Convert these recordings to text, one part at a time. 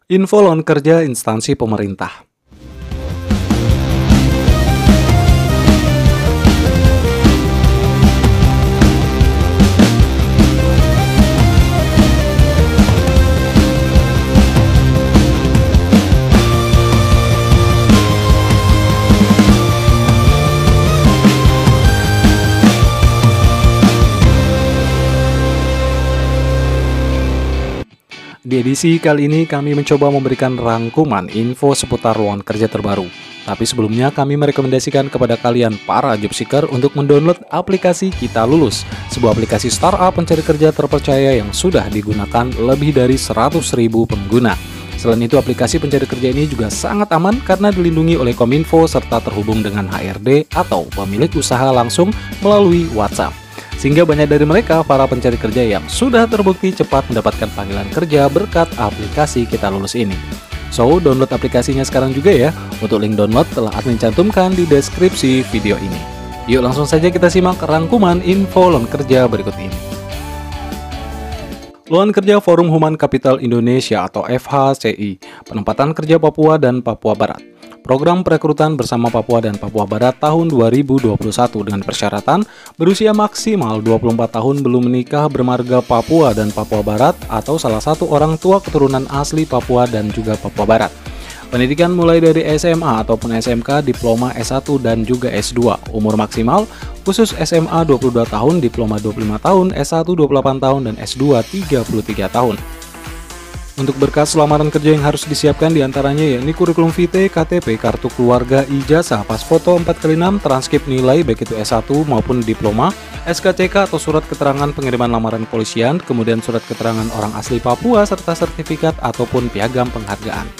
Info lowongan kerja instansi pemerintah. Di edisi kali ini kami mencoba memberikan rangkuman info seputar lowongan kerja terbaru. Tapi sebelumnya kami merekomendasikan kepada kalian para job seeker untuk mendownload aplikasi Kita Lulus, sebuah aplikasi startup pencari kerja terpercaya yang sudah digunakan lebih dari 100.000 pengguna. Selain itu, aplikasi pencari kerja ini juga sangat aman karena dilindungi oleh Kominfo serta terhubung dengan HRD atau pemilik usaha langsung melalui WhatsApp. Sehingga banyak dari mereka, para pencari kerja yang sudah terbukti cepat mendapatkan panggilan kerja berkat aplikasi Kita Lulus ini. So, download aplikasinya sekarang juga ya. Untuk link download telah admin cantumkan di deskripsi video ini. Yuk langsung saja kita simak rangkuman info lowongan kerja berikut ini. Lowongan kerja Forum Human Capital Indonesia atau FHCI, penempatan kerja Papua dan Papua Barat. Program perekrutan bersama Papua dan Papua Barat tahun 2021 dengan persyaratan berusia maksimal 24 tahun, belum menikah, bermarga Papua dan Papua Barat atau salah satu orang tua keturunan asli Papua dan juga Papua Barat. Pendidikan mulai dari SMA ataupun SMK, diploma S1 dan juga S2. Umur maksimal khusus SMA 22 tahun, diploma 25 tahun, S1 28 tahun dan S2 33 tahun. Untuk berkas lamaran kerja yang harus disiapkan diantaranya yakni kurikulum vitae, KTP, kartu keluarga, ijazah, pas foto 4x6, transkrip nilai baik itu S1 maupun diploma, SKCK atau surat keterangan pengiriman lamaran kepolisian, kemudian surat keterangan orang asli Papua serta sertifikat ataupun piagam penghargaan.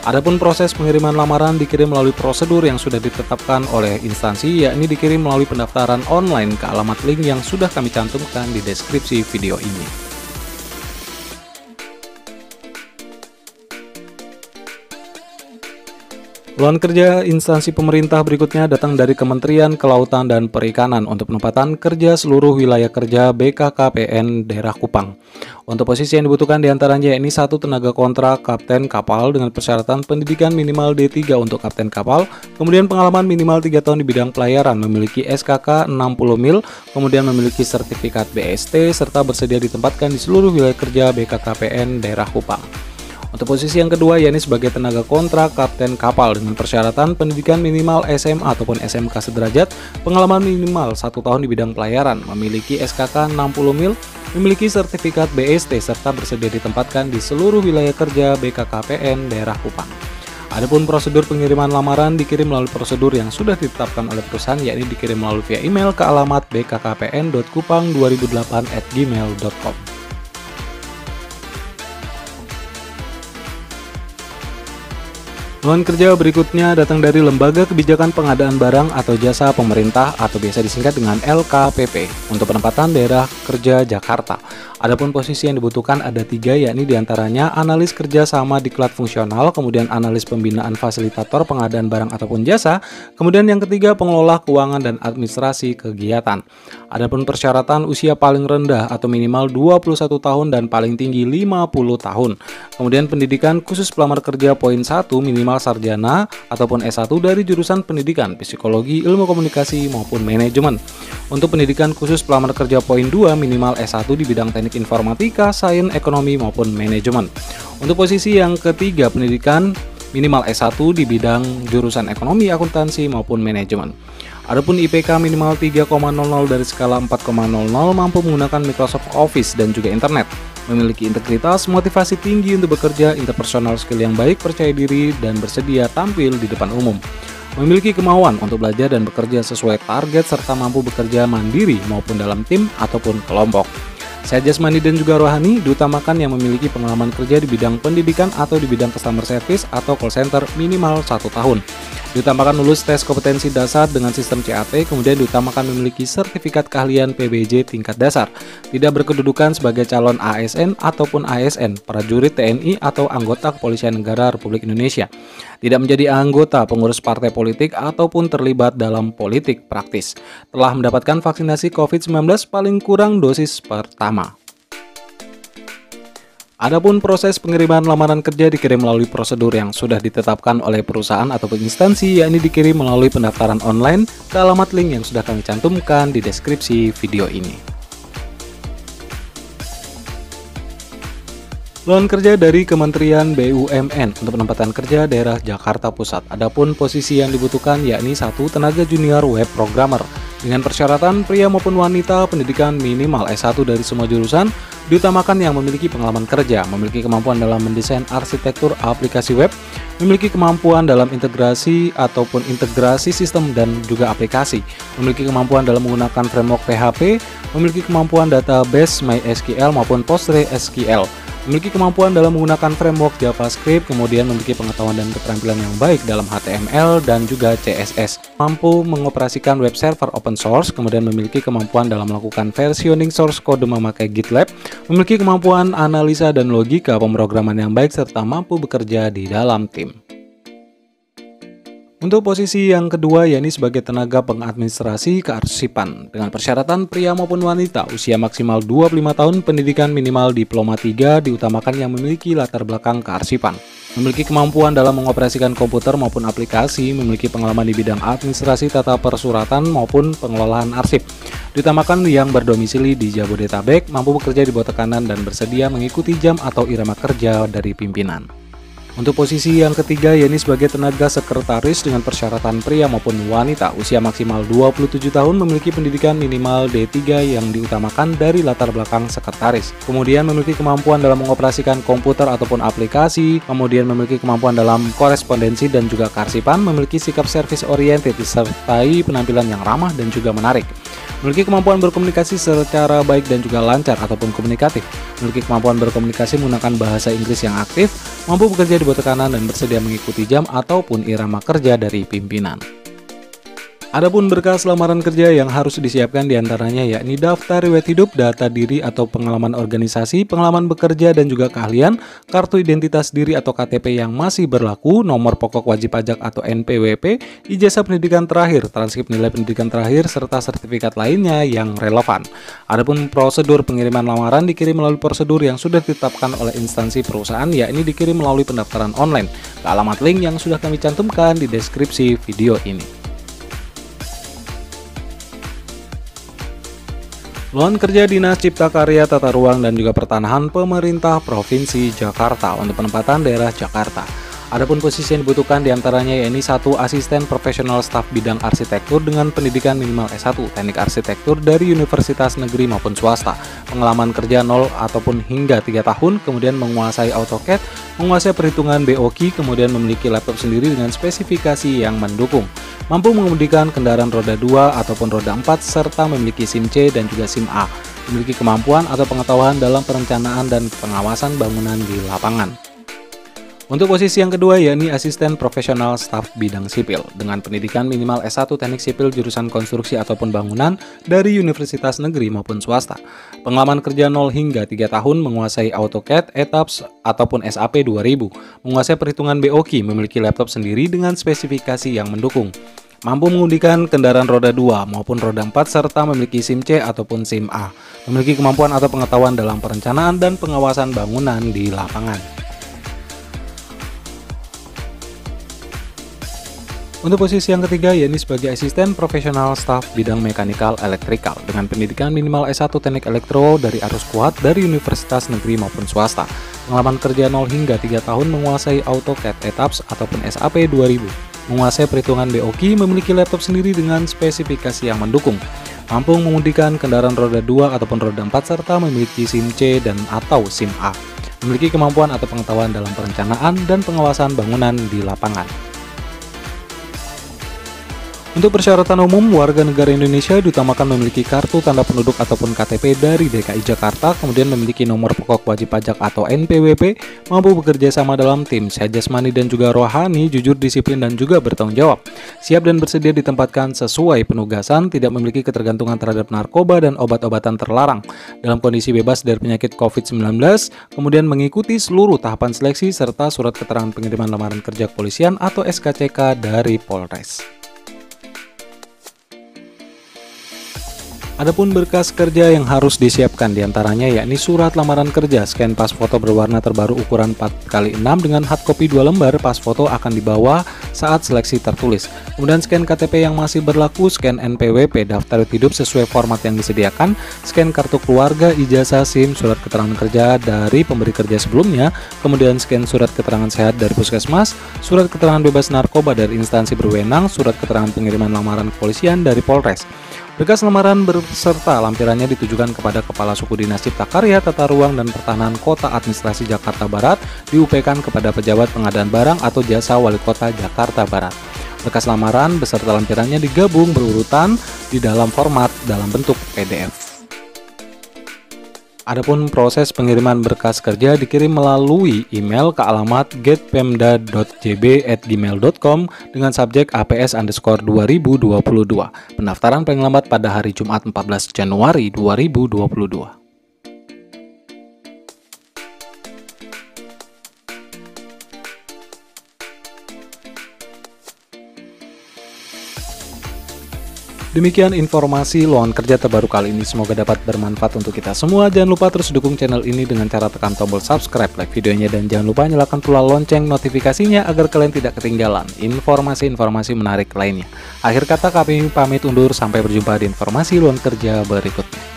Adapun proses pengiriman lamaran dikirim melalui prosedur yang sudah ditetapkan oleh instansi, yakni dikirim melalui pendaftaran online ke alamat link yang sudah kami cantumkan di deskripsi video ini. Lowongan kerja instansi pemerintah berikutnya datang dari Kementerian Kelautan dan Perikanan untuk penempatan kerja seluruh wilayah kerja BKKPN daerah Kupang. Untuk posisi yang dibutuhkan diantaranya yakni 1 tenaga kontrak kapten kapal dengan persyaratan pendidikan minimal D3 untuk kapten kapal, kemudian pengalaman minimal 3 tahun di bidang pelayaran, memiliki SKK 60 mil, kemudian memiliki sertifikat BST, serta bersedia ditempatkan di seluruh wilayah kerja BKKPN daerah Kupang. Untuk posisi yang kedua yakni sebagai tenaga kontrak kapten kapal dengan persyaratan pendidikan minimal SMA ataupun SMK sederajat, pengalaman minimal 1 tahun di bidang pelayaran, memiliki SKK 60 mil, memiliki sertifikat BST serta bersedia ditempatkan di seluruh wilayah kerja BKKPN daerah Kupang. Adapun prosedur pengiriman lamaran dikirim melalui prosedur yang sudah ditetapkan oleh perusahaan, yakni dikirim melalui via email ke alamat bkkpn.kupang2008@gmail.com. Lowongan kerja berikutnya datang dari Lembaga Kebijakan Pengadaan Barang atau Jasa Pemerintah atau biasa disingkat dengan LKPP untuk penempatan daerah kerja Jakarta. Adapun posisi yang dibutuhkan ada 3, yakni diantaranya analis kerja sama diklat fungsional, kemudian analis pembinaan fasilitator pengadaan barang ataupun jasa, kemudian yang ketiga pengelola keuangan dan administrasi kegiatan. Adapun persyaratan usia paling rendah atau minimal 21 tahun dan paling tinggi 50 tahun. Kemudian pendidikan khusus pelamar kerja poin 1 minimal sarjana ataupun S1 dari jurusan pendidikan, psikologi, ilmu komunikasi maupun manajemen. Untuk pendidikan khusus pelamar kerja poin 2 minimal S1 di bidang teknik informatika, sains, ekonomi maupun manajemen. Untuk posisi yang ketiga pendidikan minimal S1 di bidang jurusan ekonomi, akuntansi maupun manajemen. Adapun IPK minimal 3,00 dari skala 4,00, mampu menggunakan Microsoft Office dan juga internet. Memiliki integritas, motivasi tinggi untuk bekerja, interpersonal skill yang baik, percaya diri, dan bersedia tampil di depan umum. Memiliki kemauan untuk belajar dan bekerja sesuai target, serta mampu bekerja mandiri maupun dalam tim ataupun kelompok. Sehat jasmani dan juga rohani, diutamakan yang memiliki pengalaman kerja di bidang pendidikan atau di bidang customer service atau call center minimal 1 tahun. Diutamakan lulus tes kompetensi dasar dengan sistem CAT, kemudian diutamakan memiliki sertifikat keahlian PBJ tingkat dasar. Tidak berkedudukan sebagai calon ASN ataupun ASN, prajurit TNI atau anggota Kepolisian Negara Republik Indonesia. Tidak menjadi anggota pengurus partai politik ataupun terlibat dalam politik praktis. Telah mendapatkan vaksinasi COVID-19 paling kurang dosis pertama. Adapun proses pengiriman lamaran kerja dikirim melalui prosedur yang sudah ditetapkan oleh perusahaan ataupun instansi, yakni dikirim melalui pendaftaran online ke alamat link yang sudah kami cantumkan di deskripsi video ini. Lowongan kerja dari Kementerian BUMN untuk penempatan kerja daerah Jakarta Pusat. Adapun posisi yang dibutuhkan yakni 1 tenaga junior web programmer dengan persyaratan pria maupun wanita pendidikan minimal S1 dari semua jurusan, diutamakan yang memiliki pengalaman kerja, memiliki kemampuan dalam mendesain arsitektur aplikasi web, memiliki kemampuan dalam integrasi ataupun integrasi sistem dan juga aplikasi, memiliki kemampuan dalam menggunakan framework PHP, memiliki kemampuan database MySQL maupun PostgreSQL, memiliki kemampuan dalam menggunakan framework JavaScript, kemudian memiliki pengetahuan dan keterampilan yang baik dalam HTML dan juga CSS, mampu mengoperasikan web server open source, kemudian memiliki kemampuan dalam melakukan versioning source code memakai GitLab, memiliki kemampuan analisa dan logika pemrograman yang baik, serta mampu bekerja di dalam tim. Untuk posisi yang kedua yakni sebagai tenaga pengadministrasi kearsipan dengan persyaratan pria maupun wanita, usia maksimal 25 tahun, pendidikan minimal diploma 3, diutamakan yang memiliki latar belakang kearsipan, memiliki kemampuan dalam mengoperasikan komputer maupun aplikasi, memiliki pengalaman di bidang administrasi tata persuratan maupun pengelolaan arsip, diutamakan yang berdomisili di Jabodetabek, mampu bekerja di bawah tekanan dan bersedia mengikuti jam atau irama kerja dari pimpinan. Untuk posisi yang ketiga yakni sebagai tenaga sekretaris dengan persyaratan pria maupun wanita, usia maksimal 27 tahun, memiliki pendidikan minimal D3 yang diutamakan dari latar belakang sekretaris, kemudian memiliki kemampuan dalam mengoperasikan komputer ataupun aplikasi, kemudian memiliki kemampuan dalam korespondensi dan juga kearsipan, memiliki sikap service oriented disertai penampilan yang ramah dan juga menarik, memiliki kemampuan berkomunikasi secara baik dan juga lancar ataupun komunikatif, memiliki kemampuan berkomunikasi menggunakan bahasa Inggris yang aktif, mampu bekerja di bawah tekanan dan bersedia mengikuti jam ataupun irama kerja dari pimpinan. Adapun berkas lamaran kerja yang harus disiapkan diantaranya yakni daftar riwayat hidup, data diri atau pengalaman organisasi, pengalaman bekerja dan juga keahlian, kartu identitas diri atau KTP yang masih berlaku, nomor pokok wajib pajak atau NPWP, ijazah pendidikan terakhir, transkrip nilai pendidikan terakhir, serta sertifikat lainnya yang relevan. Adapun prosedur pengiriman lamaran dikirim melalui prosedur yang sudah ditetapkan oleh instansi perusahaan, yakni dikirim melalui pendaftaran online ke alamat link yang sudah kami cantumkan di deskripsi video ini. Lowongan kerja Dinas Cipta Karya, Tata Ruang, dan juga Pertanahan Pemerintah Provinsi Jakarta untuk penempatan daerah Jakarta. Adapun posisi yang dibutuhkan diantaranya yakni 1 asisten profesional staf bidang arsitektur dengan pendidikan minimal S1 teknik arsitektur dari universitas negeri maupun swasta, pengalaman kerja 0 ataupun hingga 3 tahun, kemudian menguasai AutoCAD, menguasai perhitungan BOQ, kemudian memiliki laptop sendiri dengan spesifikasi yang mendukung, mampu mengemudikan kendaraan roda 2 ataupun roda 4, serta memiliki SIM C dan juga SIM A, memiliki kemampuan atau pengetahuan dalam perencanaan dan pengawasan bangunan di lapangan. Untuk posisi yang kedua yakni asisten profesional staf bidang sipil dengan pendidikan minimal S1 teknik sipil jurusan konstruksi ataupun bangunan dari universitas negeri maupun swasta, pengalaman kerja 0 hingga 3 tahun, menguasai AutoCAD, ETABS ataupun SAP 2000, menguasai perhitungan BOQ, memiliki laptop sendiri dengan spesifikasi yang mendukung, mampu mengemudikan kendaraan roda 2 maupun roda 4, serta memiliki SIM C ataupun SIM A, memiliki kemampuan atau pengetahuan dalam perencanaan dan pengawasan bangunan di lapangan. Untuk posisi yang ketiga yakni sebagai asisten profesional staf bidang mekanikal elektrikal dengan pendidikan minimal S1 teknik elektro dari arus kuat dari universitas negeri maupun swasta, pengalaman kerja 0 hingga 3 tahun, menguasai AutoCAD, ETABS ataupun SAP 2000, menguasai perhitungan BOQ, memiliki laptop sendiri dengan spesifikasi yang mendukung, mampu mengemudikan kendaraan roda 2 ataupun roda 4, serta memiliki SIM C dan atau SIM A, memiliki kemampuan atau pengetahuan dalam perencanaan dan pengawasan bangunan di lapangan. Untuk persyaratan umum, warga negara Indonesia diutamakan memiliki kartu tanda penduduk ataupun KTP dari DKI Jakarta, kemudian memiliki nomor pokok wajib pajak atau NPWP, mampu bekerja sama dalam tim, sehat jasmani dan juga rohani, jujur, disiplin, dan juga bertanggung jawab, siap dan bersedia ditempatkan sesuai penugasan, tidak memiliki ketergantungan terhadap narkoba dan obat-obatan terlarang, dalam kondisi bebas dari penyakit COVID-19, kemudian mengikuti seluruh tahapan seleksi serta surat keterangan pengiriman lamaran kerja kepolisian atau SKCK dari Polres. Adapun berkas kerja yang harus disiapkan diantaranya yakni surat lamaran kerja, scan pas foto berwarna terbaru ukuran 4x6 dengan hard copy 2 lembar, pas foto akan dibawa saat seleksi tertulis. Kemudian scan KTP yang masih berlaku, scan NPWP daftar hidup sesuai format yang disediakan, scan kartu keluarga, ijazah, SIM, surat keterangan kerja dari pemberi kerja sebelumnya, kemudian scan surat keterangan sehat dari puskesmas, surat keterangan bebas narkoba dari instansi berwenang, surat keterangan pengiriman lamaran kepolisian dari Polres. Berkas lamaran berserta lampirannya ditujukan kepada Kepala Suku Dinas Cipta Karya, Tata Ruang, dan Pertahanan Kota Administrasi Jakarta Barat, diup-kan kepada pejabat pengadaan barang atau jasa Wali Kota Jakarta Barat. Berkas lamaran beserta lampirannya digabung berurutan di dalam format dalam bentuk PDF. Adapun proses pengiriman berkas kerja dikirim melalui email ke alamat getpemda.jb@gmail.com dengan subjek APS_2022. Pendaftaran paling lambat pada hari Jumat 14 Januari 2022. Demikian informasi lowongan kerja terbaru kali ini, semoga dapat bermanfaat untuk kita semua. Jangan lupa terus dukung channel ini dengan cara tekan tombol subscribe, like videonya, dan jangan lupa nyalakan pula lonceng notifikasinya agar kalian tidak ketinggalan informasi-informasi menarik lainnya. Akhir kata kami pamit undur, sampai berjumpa di informasi lowongan kerja berikutnya.